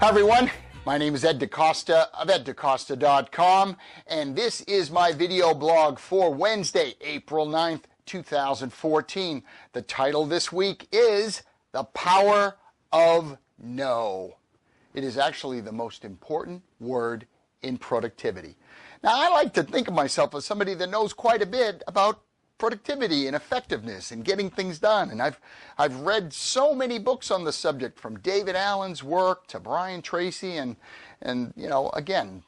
Hi everyone, my name is Ed DeCosta of eddecosta.com, and this is my video blog for Wednesday, April 9th, 2014. The title this week is The Power of No. It is actually the most important word in productivity. Now, I like to think of myself as somebody that knows quite a bit about productivity and effectiveness and getting things done. And I've read so many books on the subject, from David Allen's work to Brian Tracy, and you know, again,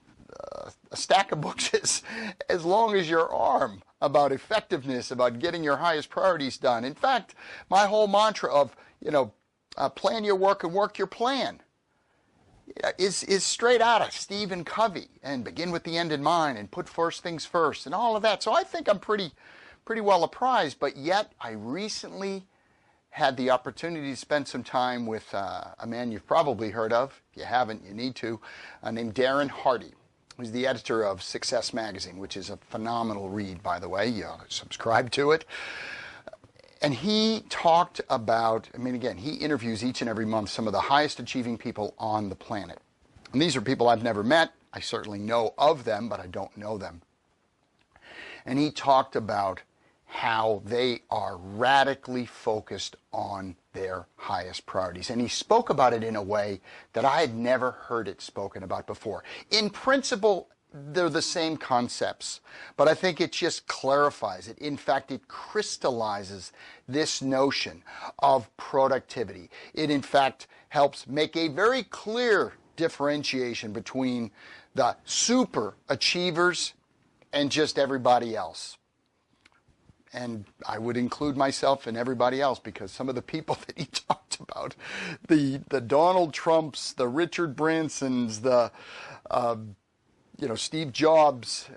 a stack of books is as long as your arm about effectiveness, about getting your highest priorities done. In fact, my whole mantra of, plan your work and work your plan is straight out of Stephen Covey, and begin with the end in mind and put first things first and all of that. So I think I'm pretty well apprised, but yet I recently had the opportunity to spend some time with a man you've probably heard of. If you haven't, you need to, named Darren Hardy, who's the editor of Success Magazine, which is a phenomenal read, by the way. You subscribe to it. And he talked about, again, he interviews each and every month some of the highest achieving people on the planet. And these are people I've never met. I certainly know of them, but I don't know them. And he talked about how they are radically focused on their highest priorities. And he spoke about it in a way that I had never heard it spoken about before. In principle, they're the same concepts, but I think it just clarifies it. In fact, it crystallizes this notion of productivity. It, in fact, helps make a very clear differentiation between the super achievers and just everybody else. And I would include myself and everybody else, because some of the people that he talked about, the Donald Trumps, the Richard Bransons, the Steve Jobs,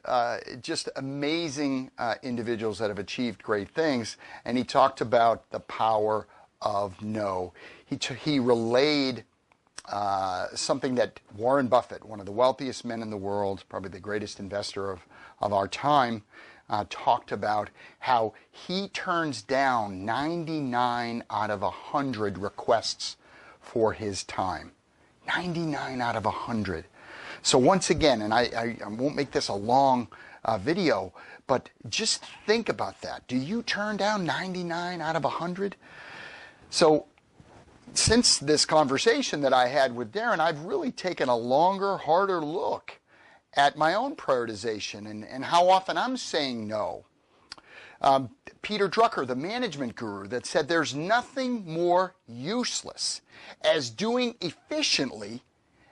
just amazing individuals that have achieved great things. And he talked about the power of no. He relayed something that Warren Buffett, one of the wealthiest men in the world, probably the greatest investor of our time, talked about how he turns down 99 out of 100 requests for his time. 99 out of 100. So once again, and I won't make this a long video, but just think about that. Do you turn down 99 out of 100? So since this conversation that I had with Darren, I've really taken a longer, harder look at my own prioritization and how often I'm saying no. Peter Drucker, the management guru, that said there's nothing more useless as doing efficiently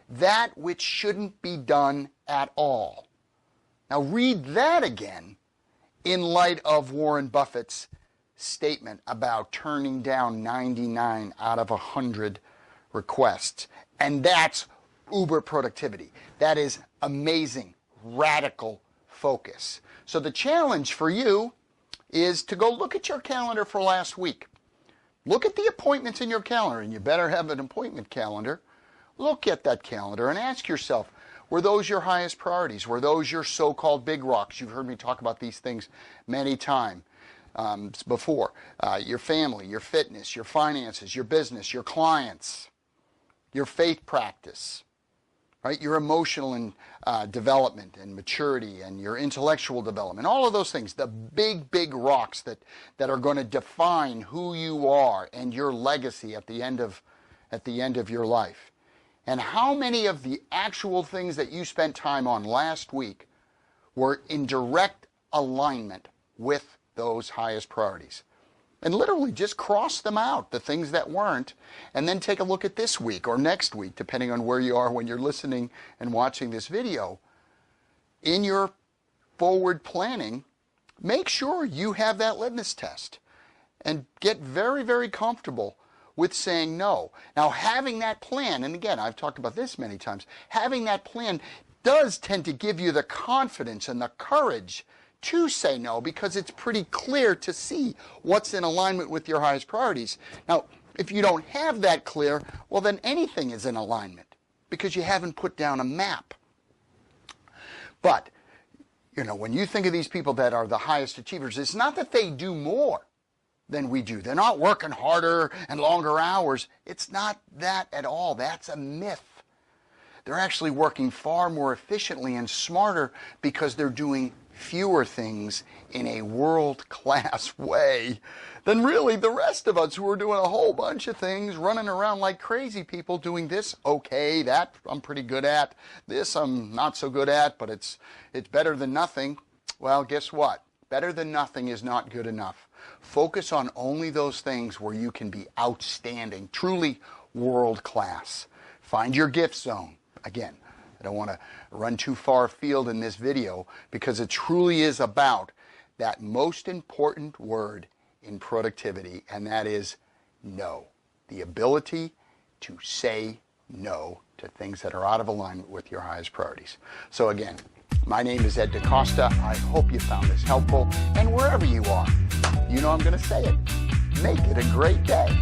that which shouldn't be done at all. Now read that again in light of Warren Buffett's statement about turning down 99 out of 100 requests. And that's uber productivity. That is amazing, radical focus. So the challenge for you is to go look at your calendar for last week. Look at the appointments in your calendar, and you better have an appointment calendar. Look at that calendar and ask yourself, were those your highest priorities? Were those your so-called big rocks? You've heard me talk about these things many times before. Your family, your fitness, your finances, your business, your clients, your faith practice, right? Your emotional and development and maturity, and your intellectual development, all of those things, the big rocks that are going to define who you are and your legacy at the end of your life. And how many of the actual things that you spent time on last week were in direct alignment with those highest priorities? And literally just cross them out, the things that weren't, and then take a look at this week or next week, depending on where you are when you're listening and watching this video. In your forward planning, make sure you have that litmus test and get very, very comfortable with saying no. Now, having that plan, and again, I've talked about this many times, having that plan does tend to give you the confidence and the courage to say no, because it's pretty clear to see what's in alignment with your highest priorities. Now, if you don't have that clear, well, then anything is in alignment, because you haven't put down a map. But, when you think of these people that are the highest achievers, it's not that they do more than we do. They're not working harder and longer hours. It's not that at all. That's a myth. they're actually working far more efficiently and smarter because they're doing fewer things in a world-class way than really the rest of us who are doing a whole bunch of things, running around like crazy people, doing this okay, that I'm pretty good at, this I'm not so good at, but it's better than nothing. Well, guess what? Better than nothing is not good enough. Focus on only those things where you can be outstanding, truly world-class. Find your gift zone. Again, I don't want to run too far afield in this video because it truly is about that most important word in productivity, and that is no. The ability to say no to things that are out of alignment with your highest priorities. So again, my name is Ed DeCosta. I hope you found this helpful, and wherever you are, you know I'm going to say it. Make it a great day.